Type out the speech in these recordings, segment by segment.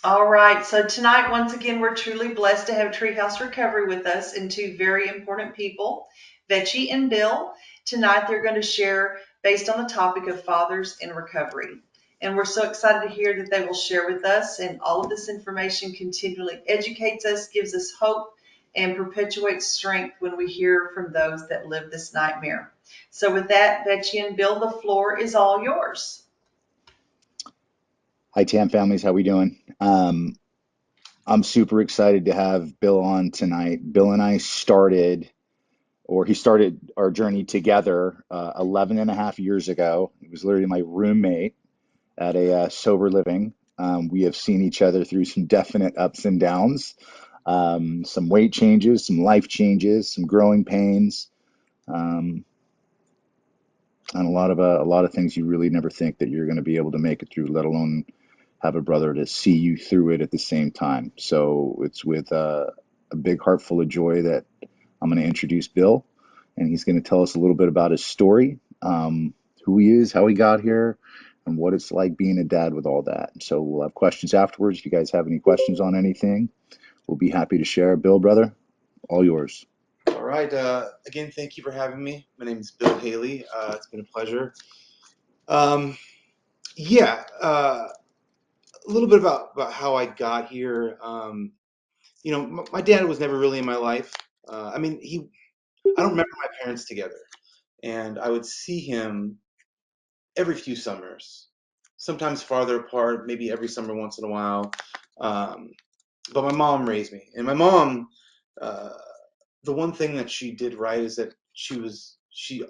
All right, so tonight, once again, we're truly blessed to have Treehouse Recovery with us and two very important people, Vechi and Bill. Tonight, they're going to share based on the topic of fathers in recovery. And we're so excited to hear that they will share with us, and all of this information continually educates us, gives us hope, and perpetuates strength when we hear from those that live this nightmare. So, with that, Vechi and Bill, the floor is all yours. Hi, T.A.M families. How we doing? I'm super excited to have Bill on tonight. Bill and I he started our journey together 11 and a half years ago. He was literally my roommate at a sober living. We have seen each other through some definite ups and downs, some weight changes, some life changes, some growing pains, um, and a lot of things you really never think that you're going to be able to make it through, let alone have a brother to see you through it at the same time. So it's with a big heart full of joy that I'm going to introduce Bill, and he's going to tell us a little bit about his story, who he is, how he got here, and what it's like being a dad with all that. So we'll have questions afterwards. If you guys have any questions on anything, we'll be happy to share. Bill, brother, all yours. All right. Again, thank you for having me. My name is Bill Haley. It's been a pleasure. Um, yeah, a little bit about how I got here. My dad was never really in my life. I mean, I don't remember my parents together, and I would see him every few summers, sometimes farther apart, maybe every summer once in a while. Um, but my mom raised me, and my mom, uh, the one thing that she did right is that she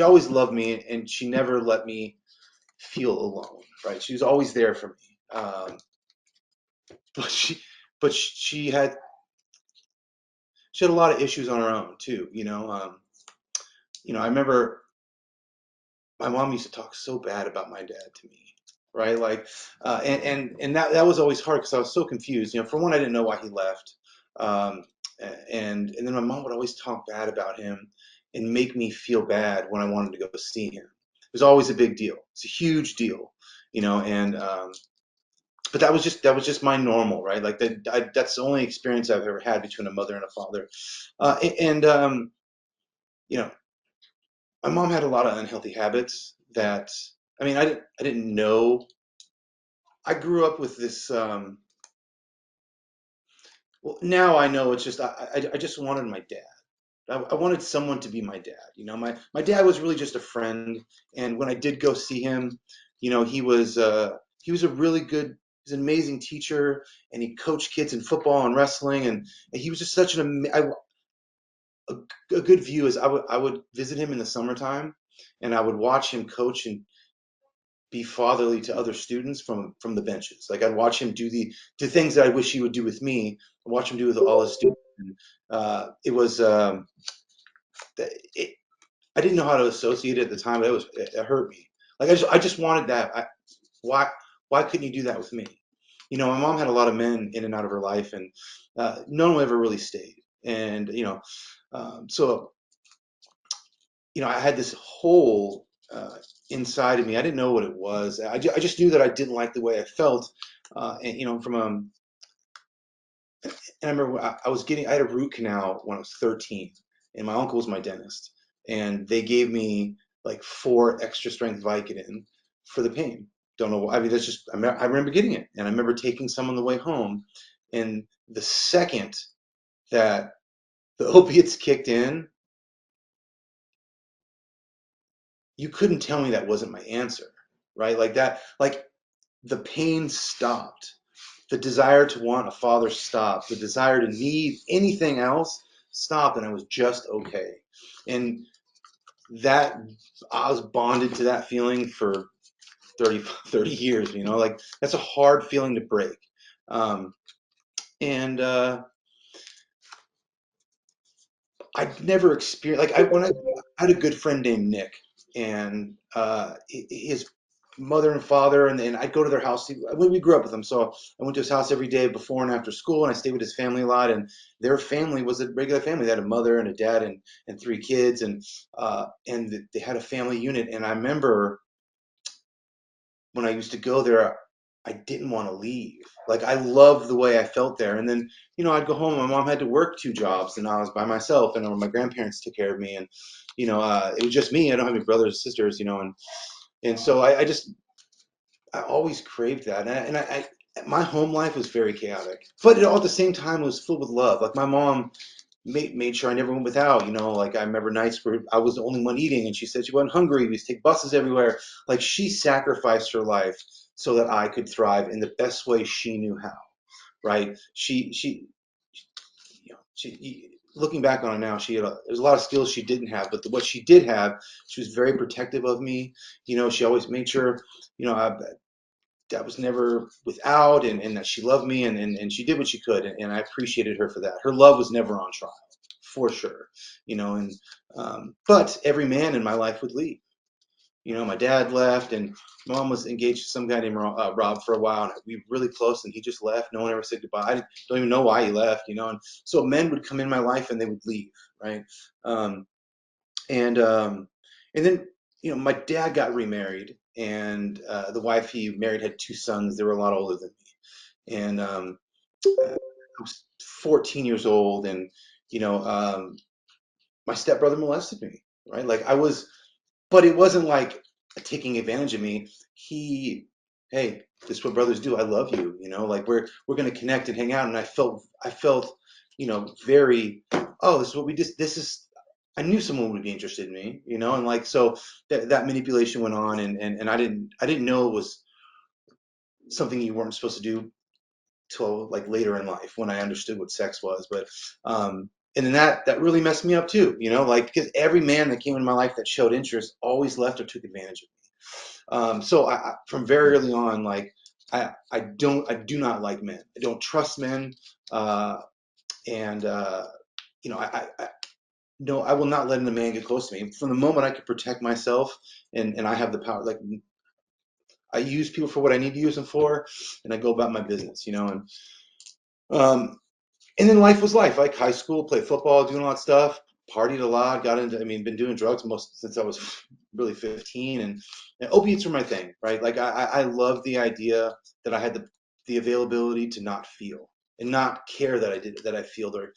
always loved me, and she never let me feel alone. Right? She was always there for me. But she had a lot of issues on her own too. I remember my mom used to talk so bad about my dad to me, right? Like, and that was always hard because I was so confused. For one, I didn't know why he left, um, and then my mom would always talk bad about him and make me feel bad when I wanted to go see him. It was always a big deal. It's a huge deal, and but that was just my normal, right? Like that's the only experience I've ever had between a mother and a father, and you know my mom had a lot of unhealthy habits that, I mean, I didn't know. I grew up with this. Well, now I know it's just I just wanted my dad. I wanted someone to be my dad. My dad was really just a friend, and when I did go see him, he was a really good. He's an amazing teacher, and he coached kids in football and wrestling, and he was just such a, a good view. Is I would visit him in the summertime, and I would watch him coach and be fatherly to other students from the benches. Like I'd watch him do the things that I wish he would do with me. I watch him do with all his students. And, it was it, I didn't know how to associate it at the time, but it hurt me. Like I just wanted that. Why why couldn't you do that with me? My mom had a lot of men in and out of her life, and none of them ever really stayed. And so I had this hole inside of me. I didn't know what it was. I just knew that I didn't like the way I felt. And I remember I had a root canal when I was 13, and my uncle was my dentist, and they gave me like 4 extra strength Vicodin for the pain. Don't know why. I mean, I remember getting it, and I remember taking some on the way home, and the second that the opiates kicked in, you couldn't tell me that wasn't my answer, right? Like that, like the pain stopped. The desire to want a father stopped. The desire to need anything else stopped, and I was just okay. And that I was bonded to that feeling for 30 years. Like that's a hard feeling to break. And I'd never experienced like I had a good friend named Nick, and his mother and father, and I'd go to their house. When we grew up with them, so I went to his house every day before and after school, and I stayed with his family a lot. And their family was a regular family. They had a mother and a dad and 3 kids, and they had a family unit. And I remember when I used to go there, I didn't want to leave. Like I loved the way I felt there. And then, I'd go home. My mom had to work 2 jobs, and I was by myself, and my grandparents took care of me, and it was just me. I don't have any brothers or sisters, and so I always craved that, my home life was very chaotic, but all at the same time it was filled with love. Like my mom made sure I never went without. Like I remember nights where I was the only one eating, and she said she wasn't hungry. We used to take buses everywhere. Like she sacrificed her life so that I could thrive in the best way she knew how. Right? Looking back on it now, there's a lot of skills she didn't have, but what she did have, she was very protective of me. She always made sure, I was never without, and that she loved me, and she did what she could, and I appreciated her for that. Her love was never on trial, for sure. And but every man in my life would leave. My dad left, and mom was engaged to some guy named Rob for a while, and we were really close, and he just left. No one ever said goodbye. I don't even know why he left, and so men would come in my life and they would leave, right? Um, and then my dad got remarried, and the wife he married had 2 sons. They were a lot older than me, and I was 14 years old, and my stepbrother molested me, right? Like I was, but it wasn't like taking advantage of me. Hey, this is what brothers do. I love you, like we're gonna connect and hang out. And I felt, very, oh, this is what we just, this is, I knew someone would be interested in me, and like, so that manipulation went on, and I didn't know it was something you weren't supposed to do till like later in life when I understood what sex was. But and then that really messed me up too, like because every man that came in my life that showed interest always left or took advantage of me. So from very early on, like I do not like men. I don't trust men, uh, and no, I will not let a man get close to me. From the moment I could protect myself, and I have the power, like I use people for what I need to use them for, and I go about my business, um, and then life was life, like high school, played football, doing all that stuff, partied a lot, got into, I mean, been doing drugs most since I was really 15, and opiates were my thing, right? Like I love the idea that I had the availability to not feel and not care that I feel, or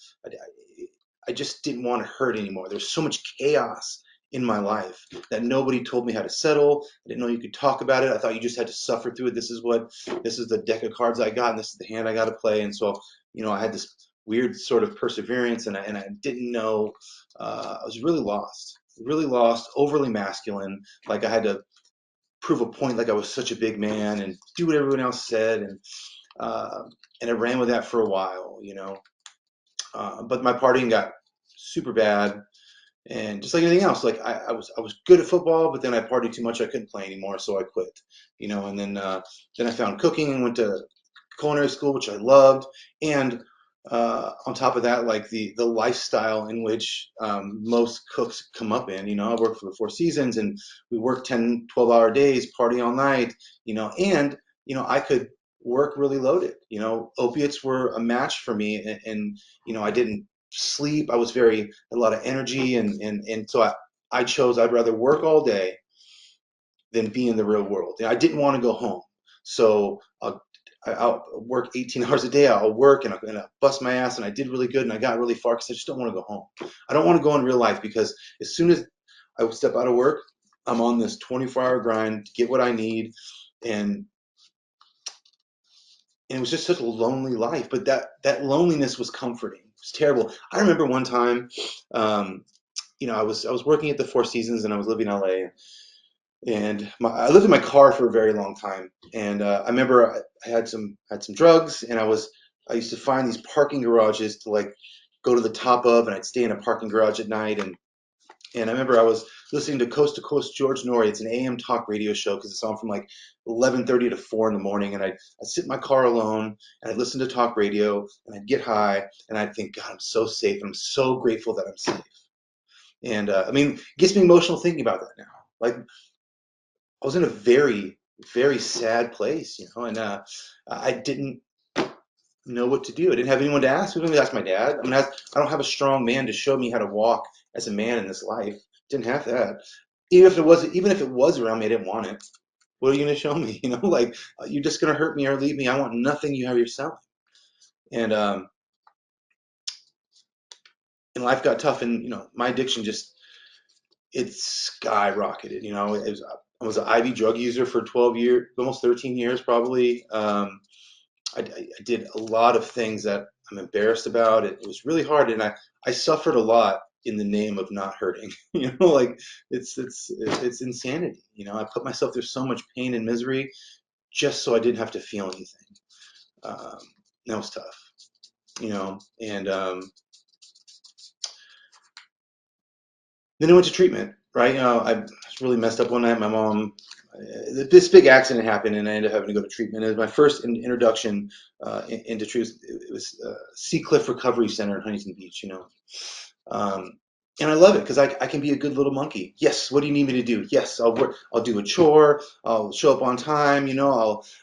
I just didn't want to hurt anymore. There was so much chaos in my life that nobody told me how to settle. I didn't know you could talk about it. I thought you just had to suffer through it. This is the deck of cards I got, and this is the hand I got to play. And so, I had this weird sort of perseverance, and I didn't know. I was really lost, overly masculine. Like I had to prove a point, like I was such a big man and do what everyone else said, uh, and I ran with that for a while. But my partying got super bad, and just like anything else, like I was good at football, but then I partied too much. I couldn't play anymore, so I quit. And then I found cooking and went to culinary school, which I loved. And on top of that, like the lifestyle in which most cooks come up in. I worked for the Four Seasons, and we worked 10, 12-hour days, party all night. And I could work really loaded. Opiates were a match for me, and I didn't sleep. I was had a lot of energy, and so I chose I'd rather work all day than be in the real world. I didn't want to go home. So I'll work 18 hours a day. I'll work, and I'll bust my ass, and I did really good, and I got really far because I just don't want to go home. I don't want to go in real life, because as soon as I step out of work, I'm on this 24-hour grind to get what I need, and it was just such a lonely life. But that loneliness was comforting. It was terrible. I remember one time, I was working at the Four Seasons, and I was living in LA, and I lived in my car for a very long time. And I remember I had some drugs, and I used to find these parking garages to like go to the top of, and I'd stay in a parking garage at night. And I remember I was listening to Coast George Nori. It's an AM talk radio show, because it's on from like 11:30 to 4 in the morning. And I'd sit in my car alone, and I'd listen to talk radio, and I'd get high, and I'd think, God, I'm so safe. I'm so grateful that I'm safe. And I mean, it gets me emotional thinking about that now. Like I was in a very, very sad place, and I didn't know what to do. I didn't have anyone to ask. I didn't ask my dad. I mean, I don't have a strong man to show me how to walk as a man in this life. Didn't have that. Even if it was around me, I didn't want it. What are you going to show me? Like you're just going to hurt me or leave me. I want nothing you have yourself. And and life got tough, and my addiction just it skyrocketed. I was an IV drug user for 12 years, almost 13 years probably. I did a lot of things that I'm embarrassed about. It was really hard, and I suffered a lot in the name of not hurting. Like it's insanity. I put myself through so much pain and misery just so I didn't have to feel anything. Um, that was tough, and then I went to treatment, right? I was really messed up one night. My mom, this big accident happened, and I ended up having to go to treatment. It was my first introduction into treatment. It was Sea Cliff Recovery Center in Huntington Beach, Um, and I love it because I can be a good little monkey. Yes, what do you need me to do? Yes, I'll work. I'll do a chore. I'll show up on time.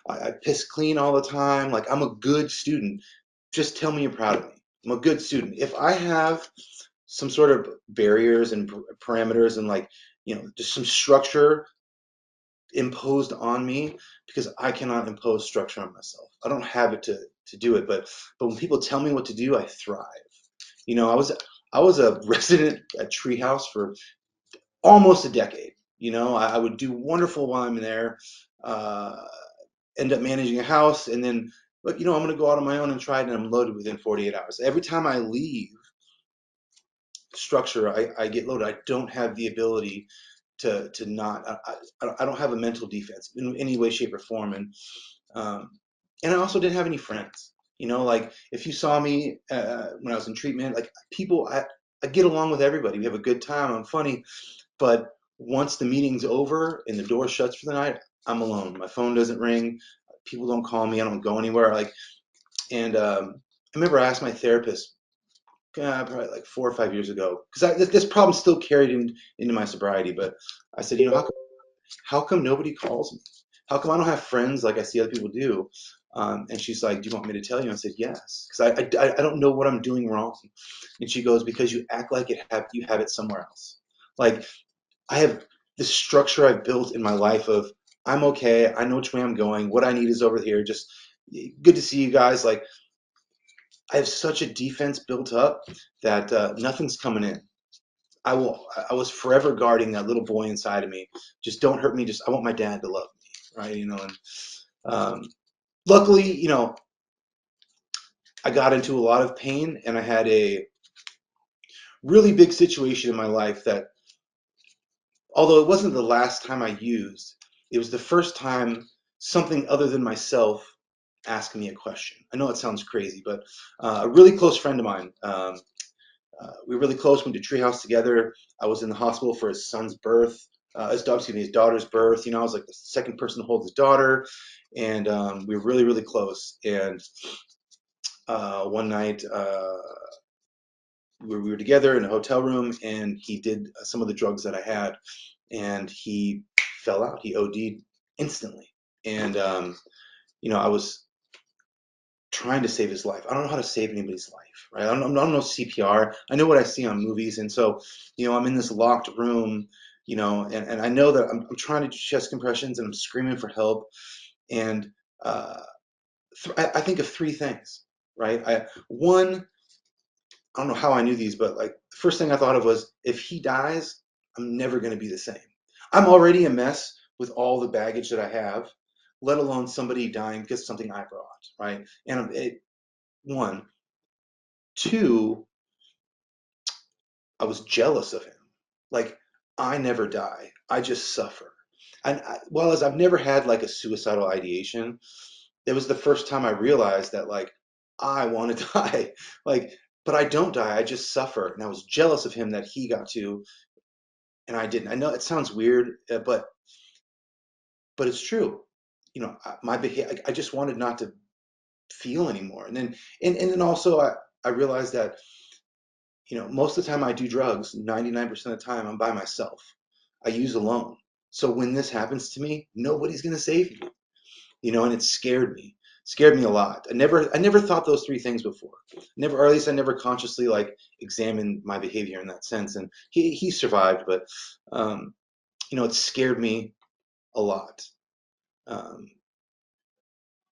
I piss clean all the time. Like I'm a good student. Just tell me you're proud of me. I'm a good student. If I have some sort of barriers and parameters and like just some structure imposed on me, because I cannot impose structure on myself. I don't have it to do it, but when people tell me what to do, I thrive. I was a resident at Treehouse for almost a decade. I would do wonderful while I'm there, uh, end up managing a house, and then but I'm going to go out on my own and try it, and I'm loaded within 48 hours. Every time I leave structure, I get loaded. I don't have the ability to not. I don't have a mental defense in any way, shape, or form, um, and I also didn't have any friends. Like if you saw me when I was in treatment, like people, I get along with everybody. We have a good time. I'm funny, but once the meeting's over and the door shuts for the night, I'm alone. My phone doesn't ring. People don't call me. I don't go anywhere. And I remember I asked my therapist probably like 4 or 5 years ago, because this problem still carried into my sobriety. But I said, how come nobody calls me? How come I don't have friends like I see other people do? And she's like, do you want me to tell you? I said, yes, because I don't know what I'm doing wrong. And she goes, because you act like you have it somewhere else. Like I have this structure I've built in my life of I'm okay. I know which way I'm going. What I need is over here. Just good to see you guys. Like I have such a defense built up that nothing's coming in. I was forever guarding that little boy inside of me. Just don't hurt me. Just I want my dad to love me, right? And um, luckily, I got into a lot of pain, and I had a really big situation in my life that, although it wasn't the last time I used, it was the first time something other than myself asked me a question. I know it sounds crazy, but a really close friend of mine. We were really close. We went to Treehouse together. I was in the hospital for his son's birth, his daughter's birth. I was like the second person to hold his daughter, and we were really, really close. And one night we were together in a hotel room, and he did some of the drugs that I had, and he fell out. He OD'd instantly, and I was trying to save his life. I don't know how to save anybody's life, right? I don't know CPR. I know what I see on movies, and so I'm in this locked room, and I know that I'm trying to do chest compressions and I'm screaming for help, and uh, I think of three things, right? I don't know how I knew these, but like the first thing I thought of was if he dies, I'm never going to be the same. I'm already a mess with all the baggage that I have, let alone somebody dying because of something I brought, right? And one. Two, I was jealous of him. Like, I never die. I just suffer. And well, as I've never had like a suicidal ideation, it was the first time I realized that like I want to die. Like, but I don't die. I just suffer. And I was jealous of him that he got to, and I didn't. I know it sounds weird, but it's true. My behavior. I just wanted not to feel anymore. And then also I realized that most of the time I do drugs, 99% of the time I'm by myself. I use alone. So when this happens to me, nobody's going to save me, and it scared me a lot. I never thought those three things before. Never, or at least I never consciously like examined my behavior in that sense. And he survived, but it scared me a lot. Um,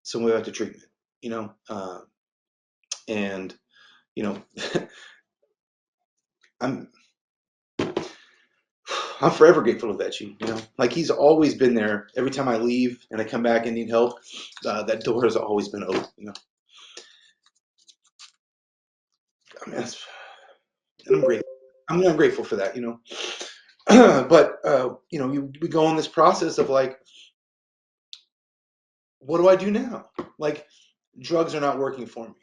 so we went back to treatment, you know, and you know, I'm I'm forever grateful to Vechi. You know, like he's always been there. Every time I leave and I come back and need help, that door has always been open. You know, I mean, and I'm grateful. I'm grateful for that. You know, but you know, we go on this process of like, what do I do now? Like, drugs are not working for me.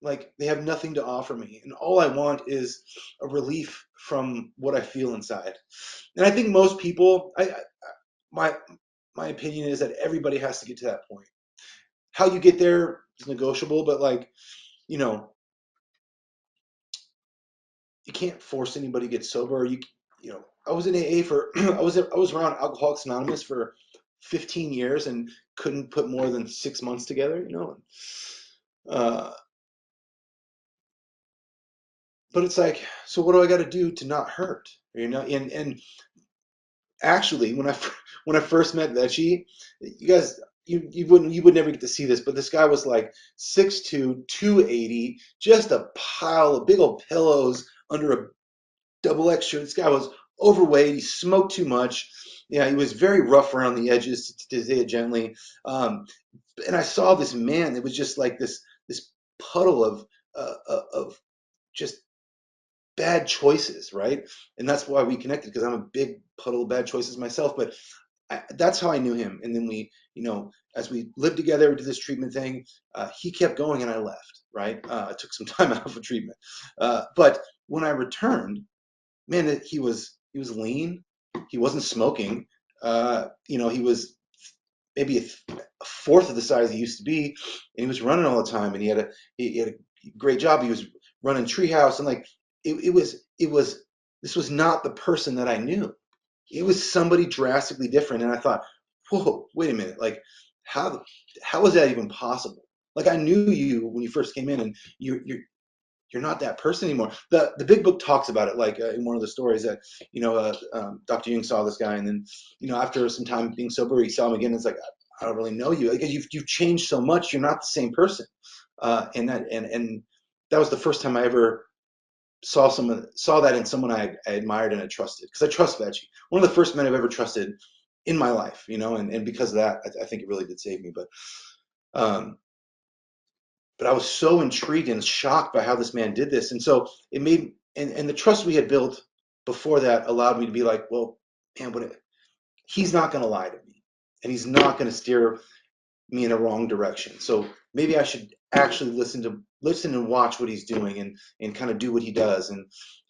Like, they have nothing to offer me, and all I want is a relief from what I feel inside. And I think most people, my my opinion is that everybody has to get to that point. How you get there is negotiable, but like, you know, you can't force anybody to get sober. You know, I was in AA for I was around Alcoholics Anonymous for 15 years and couldn't put more than 6 months together. You know, uh, but it's like, so what do I got to do to not hurt? You know, and actually, when I first met Vechi, you guys. You would never get to see this, but this guy was like 6'2", 280, just a pile of big old pillows under a double X shirt. This guy was overweight. He smoked too much. Yeah, he was very rough around the edges, to say it gently. And I saw this man. It was just like this puddle of just bad choices, right? And that's why we connected, because I'm a big puddle of bad choices myself. But that's how I knew him. And then we, you know, as we lived together, we did this treatment thing. He kept going, and I left. Right? I took some time out for treatment. But when I returned, man, he was lean. He wasn't smoking. You know, he was maybe a fourth of the size he used to be, and he was running all the time. And he had a great job. He was running Treehouse, and like it was this was not the person that I knew. It was somebody drastically different. And I thought, whoa, wait a minute, like how how is that even possible? Like I knew you when you first came in, and you're not that person anymore. The big book talks about it, like in one of the stories that Dr. Jung saw this guy, and then after some time being sober, he saw him again. And it's like, I don't really know you, because you've changed so much. You're not the same person. And that was the first time I ever saw that in someone I admired and I trusted, because I trust Vechi. One of the first men I've ever trusted in my life, and because of that, I think it really did save me. Um, but I was so intrigued and shocked by how this man did this. And so it made, and the trust we had built before that allowed me to be like, well, man, he's not going to lie to me, and he's not going to steer me in a wrong direction. So maybe I should actually listen and watch what he's doing, and kind of do what he does.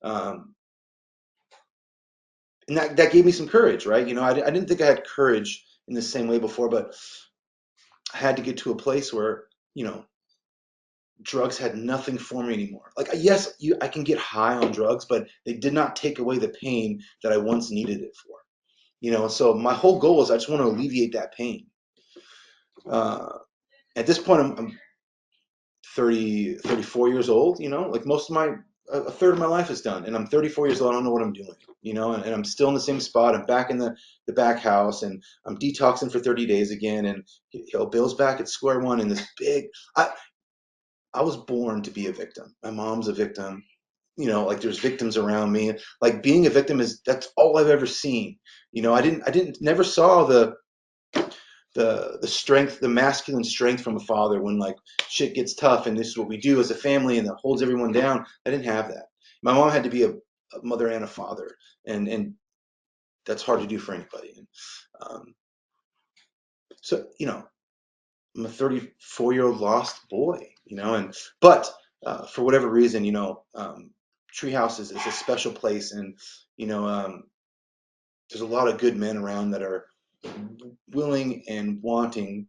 Um, and that gave me some courage, right? I didn't think I had courage in the same way before, but I had to get to a place where, drugs had nothing for me anymore. Like, yes, I can get high on drugs, but they did not take away the pain that I once needed it for. So my whole goal is I just want to alleviate that pain. Uh, at this point, I'm 34 years old. Like most of a third of my life is done, and I'm 34 years old. I don't know what I'm doing. And I'm still in the same spot. I'm back in the back house, and I'm detoxing for 30 days again. And Bill's back at square one in this big. I was born to be a victim. My mom's a victim. Like there's victims around me. Like being a victim that's all I've ever seen. Never saw the strength, the masculine strength from a father when like shit gets tough, and this is what we do as a family, and that holds everyone down. I didn't have that. My mom had to be a mother and a father, and that's hard to do for anybody. And so I'm a 34-year-old lost boy, and but for whatever reason, Treehouse is a special place, and there's a lot of good men around that are willing and wanting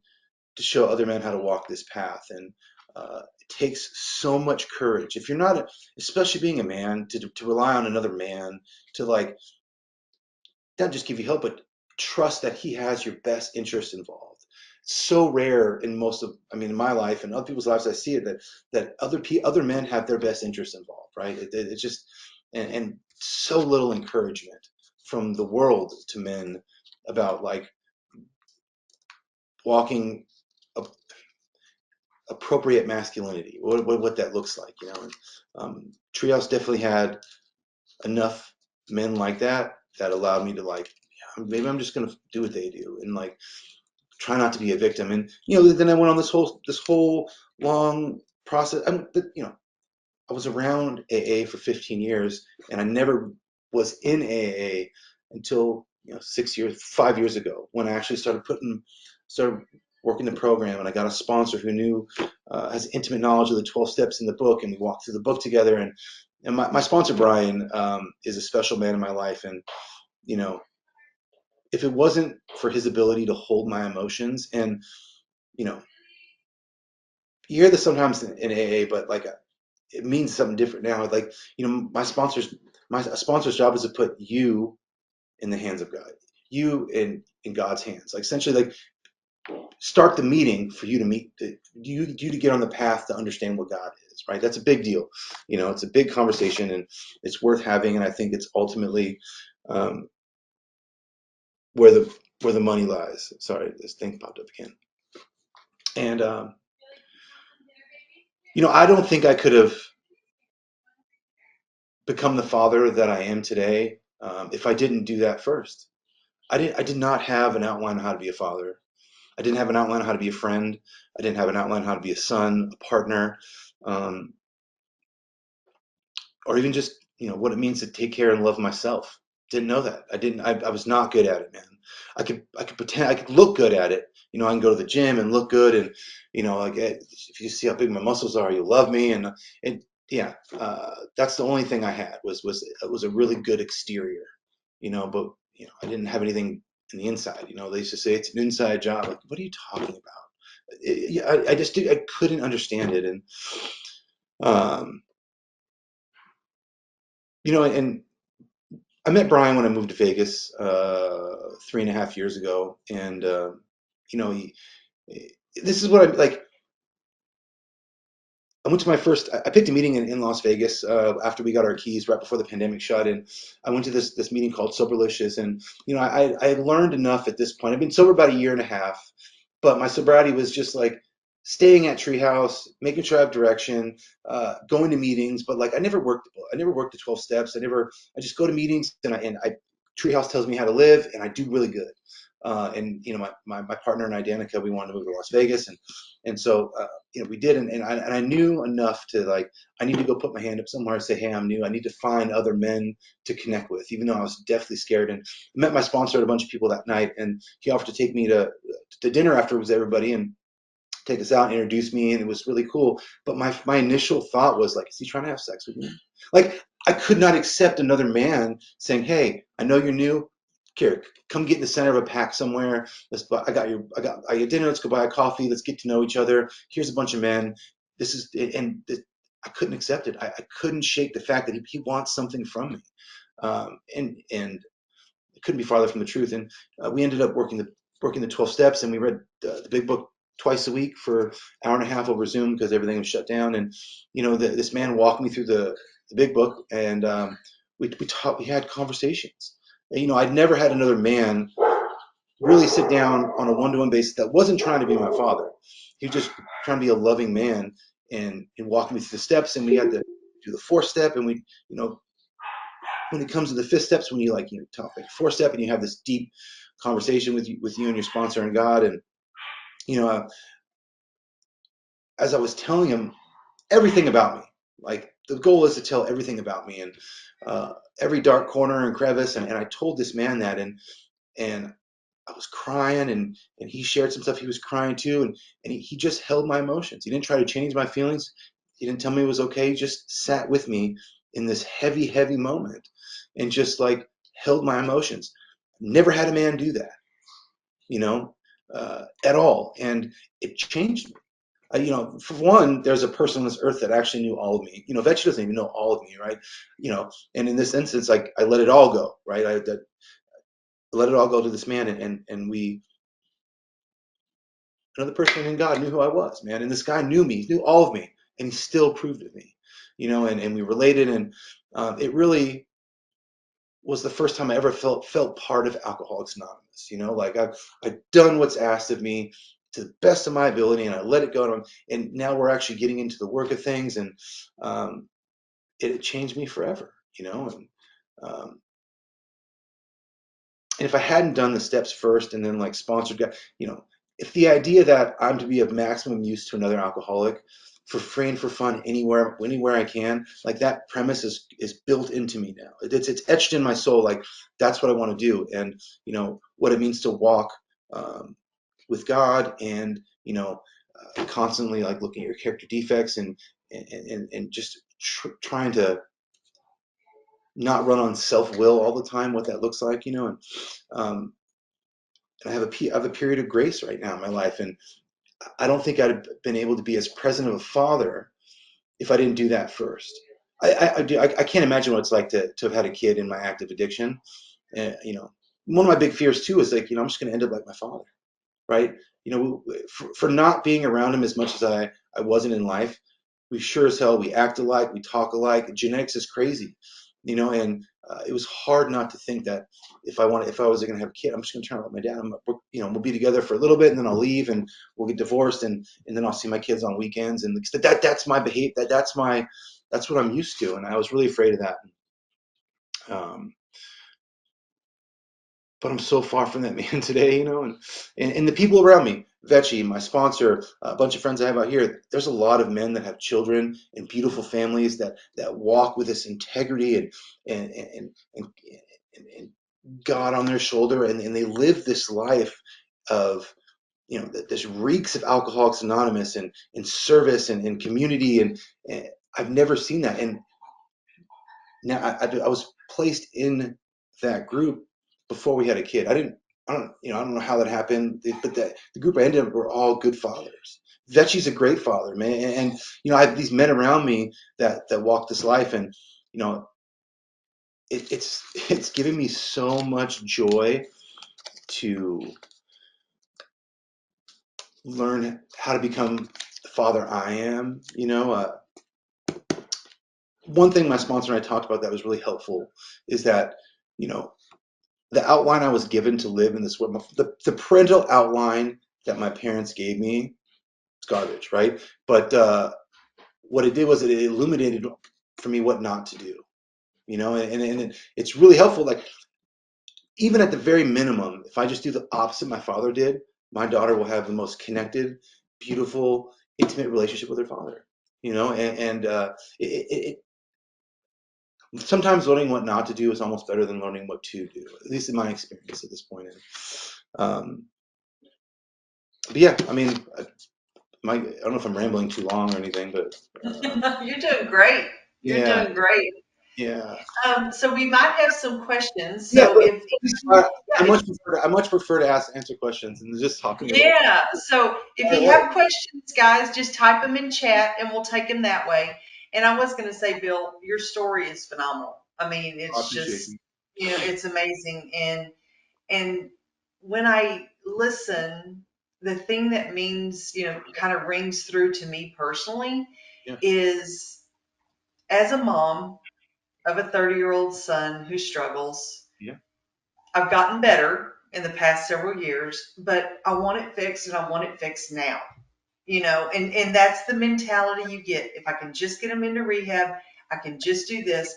to show other men how to walk this path. And it takes so much courage, if you're not, especially being a man, to rely on another man to like not just give you help, but trust that he has your best interest involved. It's so rare in in my life and other people's lives. I see it that other men have their best interest involved, right? It's just, and so little encouragement from the world to men about like walking appropriate masculinity, what that looks like, And, Treehouse definitely had enough men like that allowed me to like, yeah, maybe I'm just gonna do what they do and like try not to be a victim. And then I went on this whole long process. I was around AA for 15 years, and I never was in AA until 5 years ago, when I actually started working the program, and I got a sponsor who has intimate knowledge of the 12 steps in the book, and we walked through the book together. And my sponsor Brian is a special man in my life, and you know if it wasn't for his ability to hold my emotions, and you know you hear this sometimes in AA, but like it means something different now. Like, my sponsor's job is to put you in the hands of God, you in God's hands. Like, essentially, like, start the meeting for you to meet you to get on the path to understand what God is. Right? That's a big deal. It's a big conversation, and it's worth having. And I think it's ultimately um, where the money lies. Sorry, this thing popped up again. And I don't think I could have become the father that I am today if I didn't do that first. I did not have an outline on how to be a father. I didn't have an outline on how to be a friend. I didn't have an outline on how to be a son, a partner, um, or even just what it means to take care and love myself. Didn't know that. I didn't. I was not good at it, man. I could pretend. I could look good at it. I can go to the gym and look good, and like, if you see how big my muscles are, you love me, and yeah, that's the only thing I had was a really good exterior, but I didn't have anything in the inside. They used to say it's an inside job. Like, what are you talking about? I just I couldn't understand it, and um, and I met Brian when I moved to Vegas 3.5 years ago, and he, this is what I like. I went to my first. I picked a meeting in Las Vegas after we got our keys right before the pandemic shut, and I went to this meeting called Soberlicious, and I had learned enough at this point. I've been sober about a year and a half, but my sobriety was just like staying at Treehouse, making sure I have direction, going to meetings, but like I never worked. I never worked the 12 steps. I just go to meetings, and I Treehouse tells me how to live, and I do really good. And my partner and I, Danica, we wanted to move to Las Vegas, and so we did, and I knew enough to like, I need to go put my hand up somewhere and say, hey, I'm new. I need to find other men to connect with, even though I was deathly scared. And I met my sponsor and a bunch of people that night, and he offered to take me to dinner afterwards with everybody and take us out and introduce me, and it was really cool. But my initial thought was like, is he trying to have sex with me? Like, I could not accept another man saying, hey, I know you're new. Here, come get in the center of a pack somewhere. I got dinner. Let's go buy a coffee. Let's get to know each other. Here's a bunch of men. This is and I couldn't accept it. I couldn't shake the fact that he wants something from me. And it couldn't be farther from the truth. And we ended up working the 12 steps, and we read the big book twice a week for an hour and a half over Zoom because everything was shut down. And this man walked me through the big book, and we had conversations. And, I'd never had another man really sit down on a one-to-one basis that wasn't trying to be my father. He was just trying to be a loving man, and walking me through the steps. And we had to do the fourth step, and we when it comes to the fifth steps, when you talk like fourth step, and you have this deep conversation with you and your sponsor and God. And you know uh, as I was telling him everything about me, like, the goal is to tell everything about me, and every dark corner and crevice, and I told this man that, and I was crying, and he shared some stuff. He was crying too, and he just held my emotions. He didn't try to change my feelings. He didn't tell me it was okay. He just sat with me in this heavy, heavy moment, and just like held my emotions. Never had a man do that, at all, and it changed me. For one, there's a person on this earth that actually knew all of me. Vechi doesn't even know all of me, right? And in this instance, like, I let it all go, right? I let it all go to this man, and another person in God knew who I was, man. And this guy knew me, knew all of me, and he still proved it to me, and we related, and it really, was the first time I ever felt part of Alcoholics Anonymous. You know, like I've done what's asked of me to the best of my ability, and I let it go. And now we're actually getting into the work of things, and um, it changed me forever. You know, um, and if I hadn't done the steps first and then like sponsored guy, you know, if the idea that I'm to be of maximum use to another alcoholic for free and for fun anywhere I can, like that premise is built into me now. It's etched in my soul. Like that's what I want to do, and you know what it means to walk um, with God, and you know, constantly like looking at your character defects and just trying to not run on self will all the time. What that looks like, you know, and um, I have a period of grace right now in my life, and I don't think I'd have been able to be as present of a father if I didn't do that first. I can't imagine what it's like to have had a kid in my active addiction. You know, one of my big fears too is like, you know, I'm just going to end up like my father, right? You know, for not being around him as much as I wasn't in life, we sure as hell, we act alike, we talk alike. Genetics is crazy, you know, and it was hard not to think that if I was going to have a kid, I'm just going to turn out like my dad. You know, we'll be together for a little bit, and then I'll leave, and we'll get divorced, and then I'll see my kids on weekends, and that's my behavior. That's what I'm used to, and I was really afraid of that. Um, but I'm so far from that man today, you know, and the people around me, Vechi, my sponsor, a bunch of friends I have out here. There's a lot of men that have children and beautiful families that walk with this integrity and and and, and God on their shoulder, and they live this life of, you know, that this reeks of Alcoholics Anonymous and service and community, and I've never seen that. And now I was placed in that group before we had a kid. I don't know how that happened, but the group I ended up were all good fathers. Vechi's a great father, man, and you know, I have these men around me that walk this life, and you know, it's giving me so much joy to learn how to become the father I am. You know, one thing my sponsor and I talked about that was really helpful is that, you know, the outline I was given to live in this world, the parental outline that my parents gave me, it's garbage, right? But what it did was it illuminated for me what not to do, you know, and it's really helpful. Like even at the very minimum, if I just do the opposite my father did, my daughter will have the most connected, beautiful, intimate relationship with her father, you know, sometimes learning what not to do is almost better than learning what to do, at least in my experience at this point. But yeah, I mean, I don't know if I'm rambling too long or anything, but You're doing great. You're yeah, doing great. yeah, So we might have some questions. yeah. So But if please, yeah, if I much prefer to answer questions and just talk to me a little. yeah, so if All you right. have questions, guys, just type them in chat and we'll take them that way. And I was going to say, Bill, your story is phenomenal. I mean, I it's appreciate just, you. you know, it's amazing. And when I listen, the thing that means, you know, kind of rings through to me personally Yeah, is as a mom of a 30-year-old son who struggles, yeah. I've gotten better in the past several years, but I want it fixed and I want it fixed now. You know, and that's the mentality you get. If I can just get them into rehab, I can just do this.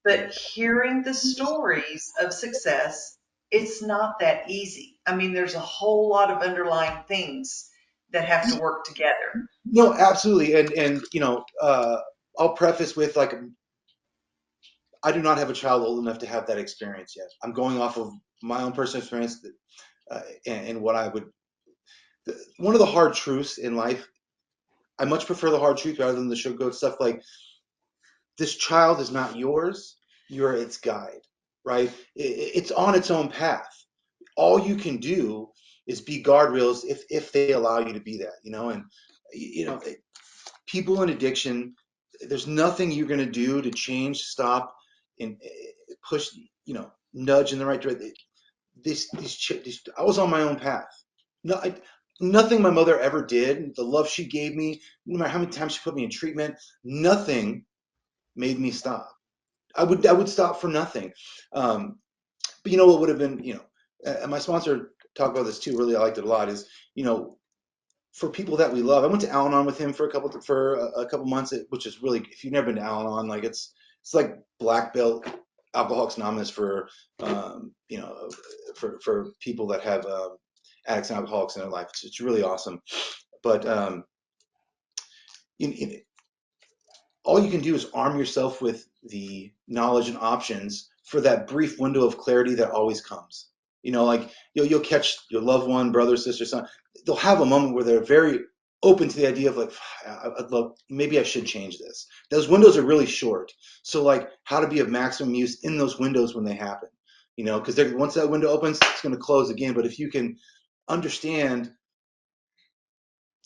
Yeah. But hearing the stories of success, it's not that easy. I mean, there's a whole lot of underlying things that have to work together. No, absolutely. And you know, I'll preface with like I do not have a child old enough to have that experience yet. I'm going off of my own personal experience and what I would. One of the hard truths in life, I much prefer the hard truth rather than the sugarcoat stuff. Like this child is not yours; you're its guide, right? It's on its own path. All you can do is be guardrails if they allow you to be that, you know. And you know, people in addiction, there's nothing you're going to do to change, stop, and push, you know, nudge in the right direction. I was on my own path. No, nothing my mother ever did, the love she gave me, no matter how many times she put me in treatment, nothing made me stop. I would stop for nothing. Um, but you know what would have been, and my sponsor talked about this too. Really, I liked it a lot. Is you know for people that we love. I went to Al-Anon with him for a couple months, which is really, if you've never been to Al-Anon, like it's like black belt Alcoholics Anonymous for for people that have addicts and alcoholics in their life. It's really awesome. But in, all you can do is arm yourself with the knowledge and options for that brief window of clarity that always comes. Like you'll catch your loved one, brother, sister, son. They'll have a moment where they're very open to the idea of like, I'd love, maybe I should change this. Those windows are really short. So like how to be of maximum use in those windows when they happen. Because once that window opens, it's going to close again. But if you can understand,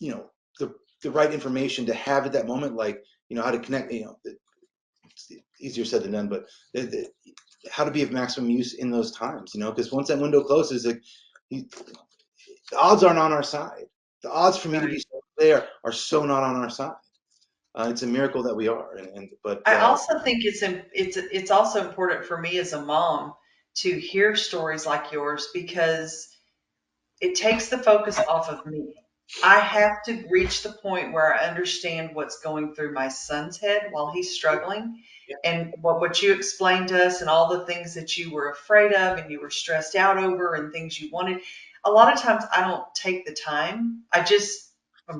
you know, the the right information to have at that moment, like how to connect, it's easier said than done, but how to be of maximum use in those times, because once that window closes, like, the odds aren't on our side. The odds for me to be Right. still there are so not on our side. It's a miracle that we are, and but I also think it's also important for me as a mom to hear stories like yours because it takes the focus off of me. I have to reach the point where I understand what's going through my son's head while he's struggling. And what you explained to us and all the things that you were afraid of and you were stressed out over and things you wanted. A lot of times I don't take the time. I'm just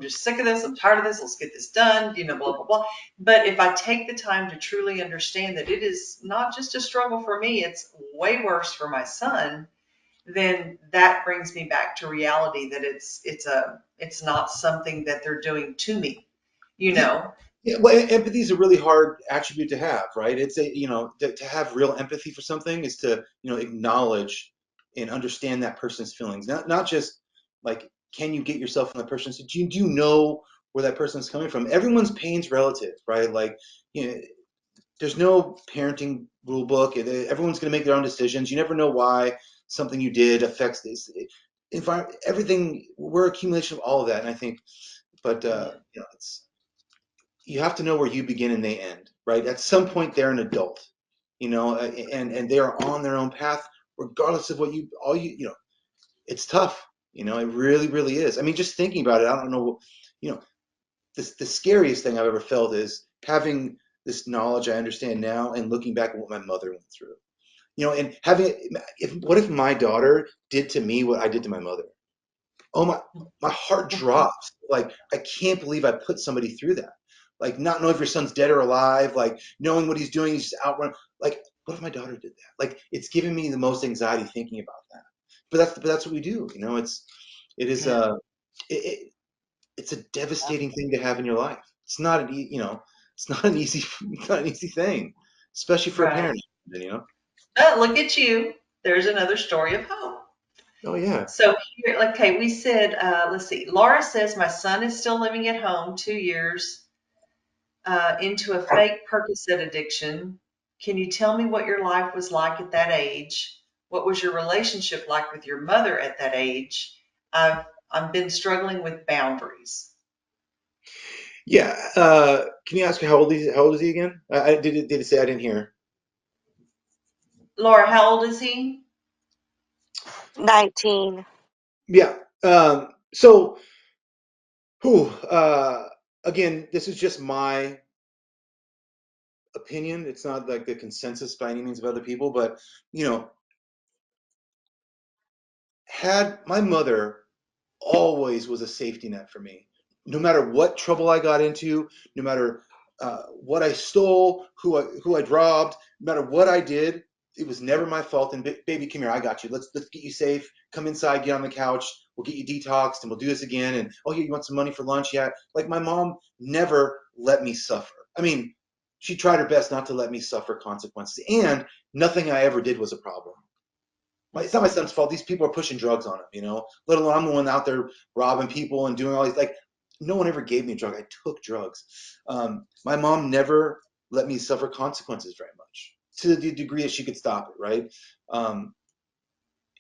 sick of this. I'm tired of this. Let's get this done, blah, blah, blah. But if I take the time to truly understand that it is not just a struggle for me, it's way worse for my son, then that brings me back to reality that it's not something that they're doing to me, you yeah, know. yeah. Well, empathy is a really hard attribute to have, right? It's to have real empathy for something is to acknowledge and understand that person's feelings, not just like can you get yourself in the person's. Do you know where that person's coming from? Everyone's pain's relative, right? Like you know, there's no parenting rule book. Everyone's going to make their own decisions. You never know why something you did affects this environment. Everything, we're accumulation of all of that, and I think, but it's you have to know where you begin and they end, right? At some point, they're an adult, and they are on their own path, regardless of what you all you. It's tough, it really, really is. I mean, just thinking about it, I don't know, you know, the scariest thing I've ever felt is having this knowledge I understand now and looking back at what my mother went through. And having if what if my daughter did to me what I did to my mother? Oh my heart drops. Like I can't believe I put somebody through that. Like not knowing if your son's dead or alive, like knowing what he's doing, he's just outrun. Like what if my daughter did that? Like it's giving me the most anxiety thinking about that. But that's what we do. It is Yeah. it, it's a devastating thing to have in your life. It's not it's not an easy it's not an easy thing, especially for a Right. parent. You know. Oh, look at you. There's another story of hope. Oh yeah. So here, okay, we said, let's see. Laura says my son is still living at home, 2 years into a fake Percocet addiction. Can you tell me what your life was like at that age? What was your relationship like with your mother at that age? I've been struggling with boundaries. Yeah. Can you ask how old is he again? Did it say I didn't hear? Laura, how old is he? 19. Yeah. So, whew, again, this is just my opinion. It's not like the consensus by any means of other people, but you know, had my mother always was a safety net for me. No matter what trouble I got into, no matter what I stole, who I robbed, no matter what I did, it was never my fault. And baby, come here, I got you. Let's get you safe. Come inside, get on the couch. We'll get you detoxed, and we'll do this again. And oh yeah, you want some money for lunch? Yeah. Like my mom never let me suffer. I mean, she tried her best not to let me suffer consequences, and nothing I ever did was a problem. It's not my son's fault. These people are pushing drugs on him, let alone I'm the one out there robbing people and doing all these, like, no one ever gave me a drug. I took drugs. My mom never let me suffer consequences very much to the degree that she could stop it, right? Um,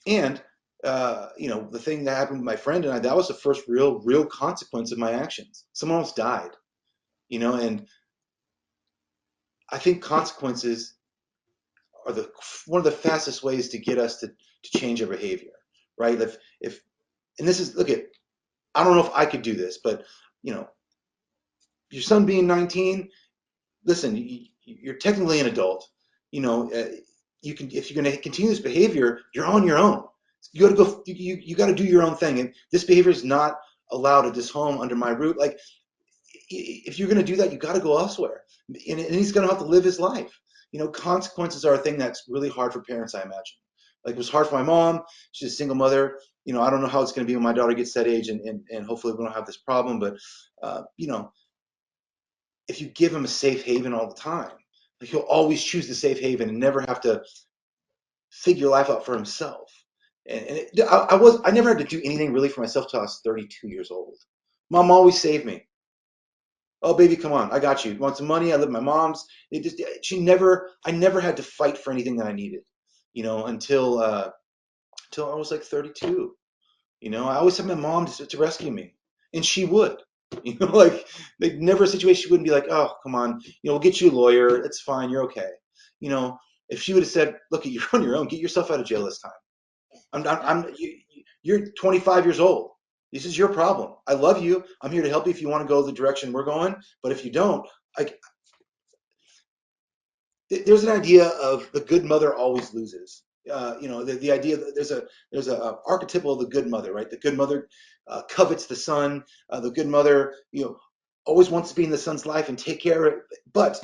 and, the thing that happened with my friend and I, that was the first real consequence of my actions. Someone else died, and I think consequences are the one of the fastest ways to get us to change our behavior, right? If and this is look at I don't know if I could do this, but you know, your son being 19, listen, you're technically an adult. You know, you can if you're going to continue this behavior, you're on your own. You got to go. You got to do your own thing, and this behavior is not allowed at this home under my roof. Like if you're going to do that, you got to go elsewhere, and he's going to have to live his life. You know, consequences are a thing that's really hard for parents, I imagine. Like it was hard for my mom. She's a single mother. You know, I don't know how it's going to be when my daughter gets that age, and hopefully we don't have this problem. But you know, if you give him a safe haven all the time, like he'll always choose the safe haven and never have to figure life out for himself. I never had to do anything really for myself till I was 32 years old. Mom always saved me. Oh baby, come on, I got you. You want some money? I live with my mom's. I never had to fight for anything that I needed, you know, until I was like 32. You know, I always had my mom to rescue me, and she would. You know, like never a situation she wouldn't be like, oh, come on, you know, we'll get you a lawyer. It's fine, you're okay. You know, if she would have said, look, you're on your own. Get yourself out of jail this time. You're 25 years old. This is your problem. I love you. I'm here to help you if you want to go the direction we're going. But if you don't, like, there's an idea of the good mother always loses. You know, the idea that there's a archetypal of the good mother, right? The good mother covets the son. The good mother, you know, always wants to be in the son's life and take care of it. But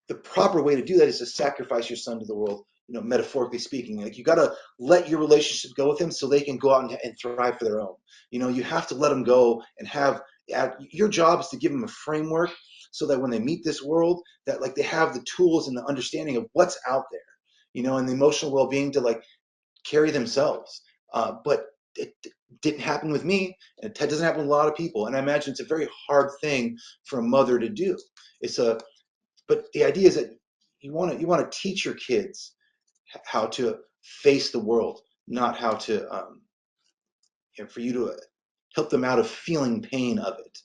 the proper way to do that is to sacrifice your son to the world. You know, metaphorically speaking, like you got to let your relationship go with him so they can go out and thrive for their own. You know, you have to let them go and have. Your job is to give them a framework so that when they meet this world, that like they have the tools and the understanding of what's out there. You know, and the emotional well-being to like carry themselves. But it didn't happen with me, and it doesn't happen with a lot of people. And I imagine it's a very hard thing for a mother to do. It's a but the idea is that you want to teach your kids how to face the world, not how to you know, for you to help them out of feeling pain of it.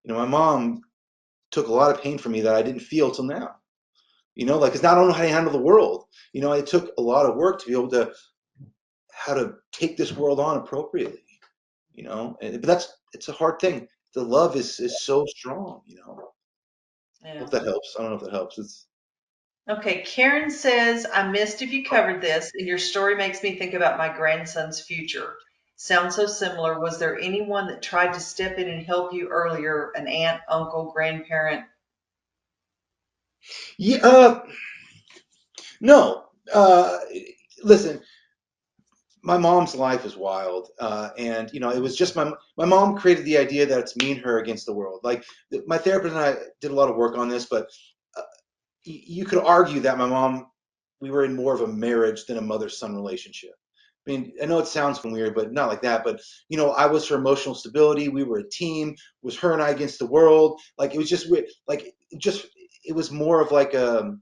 You know, my mom took a lot of pain from me that I didn't feel till now. You know, like, 'cause now I don't know how to handle the world. You know, it took a lot of work to be able to how to take this world on appropriately. You know, but it's a hard thing. The love is so strong. You know, Yeah. hope that helps. I don't know if that helps. It's Okay, Karen says, I missed if you covered this, and your story makes me think about my grandson's future. Sounds so similar. Was there anyone that tried to step in and help you earlier? An aunt, uncle, grandparent? yeah. No. Listen, my mom's life is wild, and you know, it was just my mom created the idea that it's me and her against the world. Like my therapist and I did a lot of work on this, but uh, you could argue that my mom, we were in more of a marriage than a mother-son relationship. I mean, I know it sounds weird, but not like that. But you know, I was her emotional stability. We were a team. It was her and I against the world. Like it was just like just it was more of like a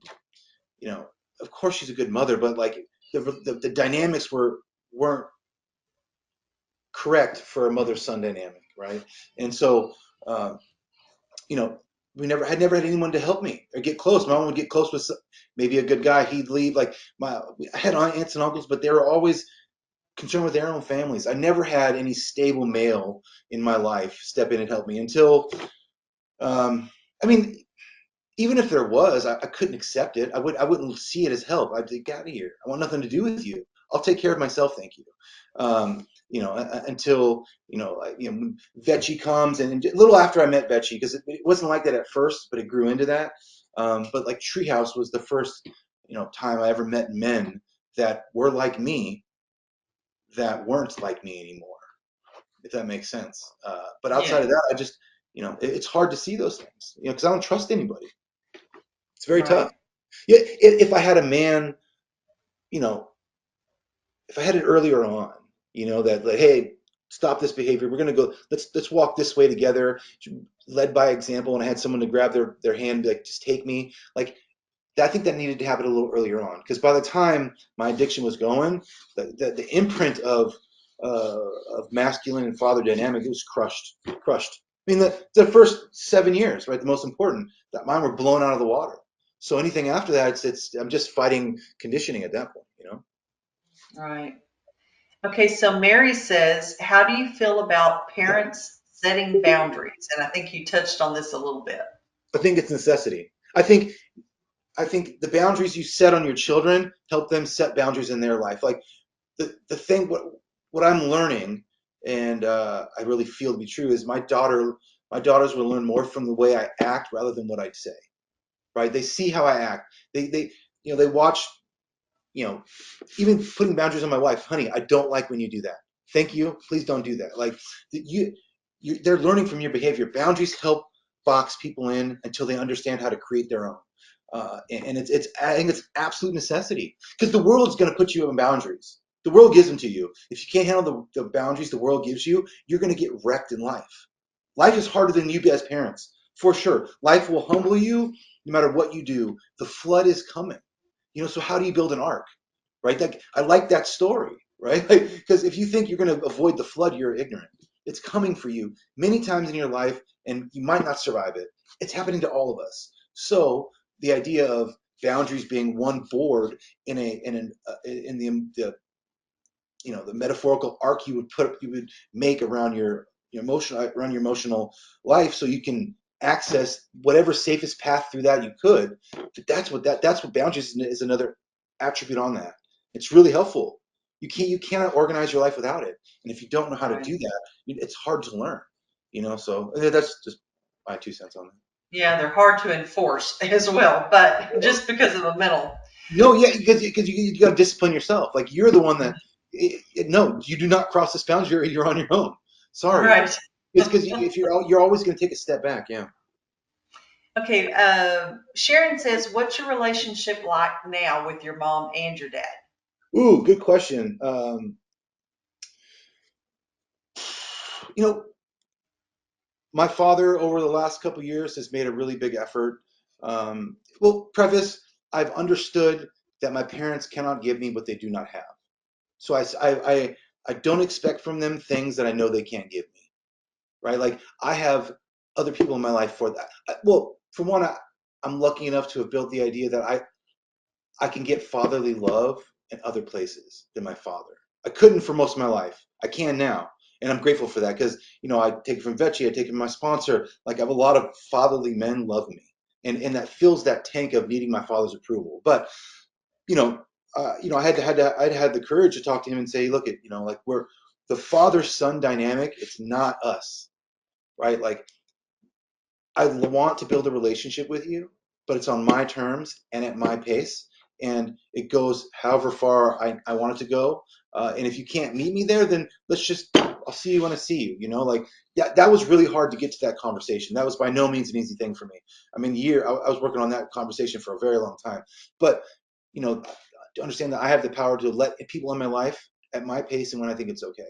you know, of course she's a good mother, but like the dynamics weren't correct for a mother son dynamic, right? And so, um, you know, we never had anyone to help me or get close. My mom would get close with maybe a good guy. He'd leave. Like I had aunts and uncles, but they were always concerned with their own families. I never had any stable male in my life step in and help me until, um, I mean, even if there was, I couldn't accept it. I wouldn't see it as help. I'd be, get out of here. I want nothing to do with you. I'll take care of myself, thank you. You know, until you know, Vechi comes, and a little after I met Vechi, because it wasn't like that at first, but it grew into that. But like Treehouse was the first, you know, time I ever met men that were like me that weren't like me anymore, if that makes sense. But outside Yeah, of that, I just, you know, it's hard to see those things, you know, because I don't trust anybody. It's very tough. right. Yeah, if I had a man, you know, if I had it earlier on, you know, that like, hey, stop this behavior. We're gonna go. Let's walk this way together, led by example. And I had someone to grab their hand, like just take me. Like I think that needed to happen a little earlier on, because by the time my addiction was going, the imprint of masculine and father dynamic, it was crushed. I mean, the first 7 years, right, the most important, that mine were blown out of the water. So anything after that, it's I'm just fighting conditioning at that point, you know. Right. Okay, so Mary says, how do you feel about parents setting boundaries? And I think you touched on this a little bit. I think it's necessity. I think the boundaries you set on your children help them set boundaries in their life. Like the thing what I'm learning, and I really feel to be true, is my daughters will learn more from the way I act rather than what I say. Right? They see how I act. They they watch, you know, even putting boundaries on my wife. Honey, I don't like when you do that. Thank you. Please don't do that. Like they're learning from your behavior. Boundaries help box people in until they understand how to create their own. And it's I think it's absolute necessity because the world's going to put you in boundaries. The world gives them to you. If you can't handle the boundaries the world gives you, you're going to get wrecked in life. Life is harder than you as parents, for sure. Life will humble you no matter what you do. The flood is coming. So how do you build an ark? Right? Like I like that story, right? Because if you think you're going to avoid the flood, you're ignorant. It's coming for you many times in your life, and you might not survive it. It's happening to all of us. So the idea of boundaries being one board in the metaphorical arc you would make around your emotional life, so you can access whatever safest path through that you could. But that's what boundaries is, another attribute on that. It's really helpful. You cannot organize your life without it, and if you don't know how to Right. do that, it's hard to learn. So that's just my 2 cents on that. Yeah, they're hard to enforce as well, but just because of the mental. No, yeah, because you got to discipline yourself. Like you're the one that no, you do not cross this boundary. You're on your own. Sorry, Right. it's because if you're always going to take a step back. Yeah. Okay, Sharon says, what's your relationship like now with your mom and your dad? Ooh, good question. You know, my father over the last couple of years has made a really big effort. Well, preface, I've understood that my parents cannot give me what they do not have. So I don't expect from them things that I know they can't give me. Right? Like I have other people in my life for that. Well, for one, I'm lucky enough to have built the idea that I can get fatherly love in other places than my father. I couldn't for most of my life. I can now. And I'm grateful for that because, I take it from Vechi, I take it from my sponsor. Like I have a lot of fatherly men love me. And that fills that tank of needing my father's approval. But, you know, I'd had the courage to talk to him and say, look, like we're the father son dynamic. It's not us, right? Like I want to build a relationship with you, but it's on my terms and at my pace. And it goes however far I want it to go. And if you can't meet me there, then I'll see you when I see you. Like that was really hard to get to that conversation. That was by no means an easy thing for me. I mean, I was working on that conversation for a very long time. But, to understand that I have the power to let people in my life at my pace and when I think it's okay.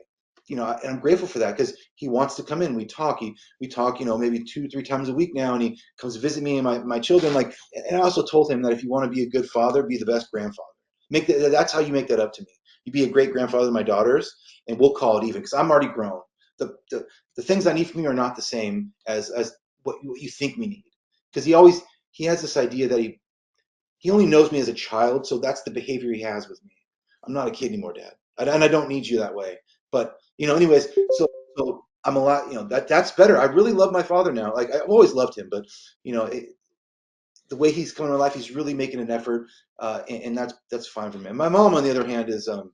And I'm grateful for that because he wants to come in. We talk, maybe 2, 3 times a week now, and he comes to visit me and my children. Like, and I also told him that if you want to be a good father, be the best grandfather. That's how you make that up to me. You be a great grandfather to my daughters, and we'll call it even because I'm already grown. The things I need from you are not the same as what you think we need. Because he has this idea that he only knows me as a child, so that's the behavior he has with me. I'm not a kid anymore, Dad, and I don't need you that way. But anyways, so I'm a lot. That's better. I really love my father now. Like I've always loved him, but you know it, the way he's coming in my life, he's really making an effort, and that's fine for me. My mom, on the other hand, is ooh,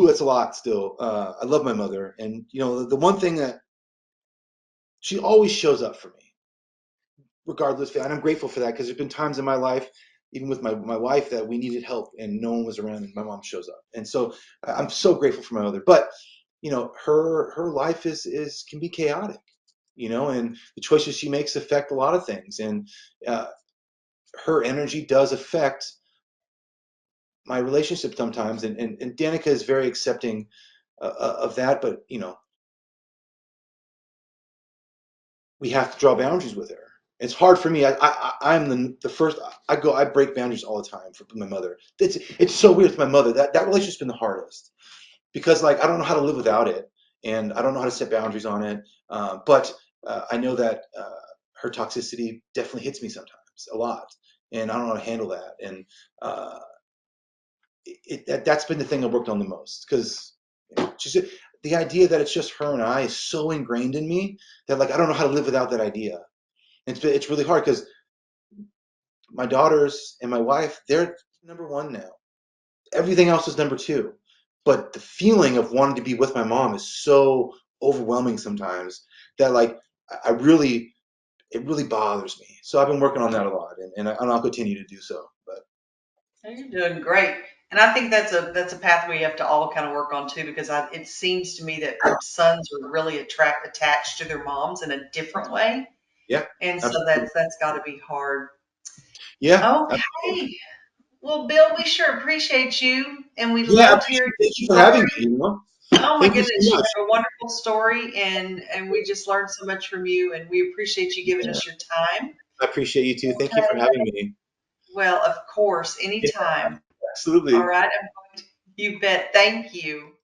that's a lot still. I love my mother, and the one thing that she always shows up for me regardless. And I'm grateful for that because there's been times in my life, even with my wife, that we needed help and no one was around, and my mom shows up. And so I'm so grateful for my mother. But her life can be chaotic, and the choices she makes affect a lot of things, and uh, her energy does affect my relationship sometimes. And Danica is very accepting of that, but we have to draw boundaries with her. It's hard for me. I'm the first. I break boundaries all the time for my mother. It's so weird with my mother. That relationship's been the hardest because like I don't know how to live without it, and I don't know how to set boundaries on it. But I know that her toxicity definitely hits me sometimes. sometimes, a lot, and I don't know how to handle that. And uh, that's been the thing I worked on the most, because just the idea that it's just her and I is so ingrained in me that like I don't know how to live without that idea. It's really hard because my daughters and my wife, they're number one now. Everything else is number two. But the feeling of wanting to be with my mom is so overwhelming sometimes that like I really, it really bothers me. So I've been working on that a lot, and I'll continue to do so. But You're doing great. And I think that's a path we have to all kind of work on too, because it seems to me that sons are really attached to their moms in a different way. yeah, And so absolutely. that's got to be hard. Yeah, absolutely. Okay. Well, Bill, we sure appreciate you, and we Yeah, I loved hearing appreciate. Thank you your for having story. me. You know, Oh my thank you so goodness, you much. have a wonderful story, and we just learned so much from you, and we appreciate you giving Yeah, us your time. I appreciate you too. Thank you for Okay. having me. Well, of course, Yeah, anytime. All absolutely. right. You bet. Thank you.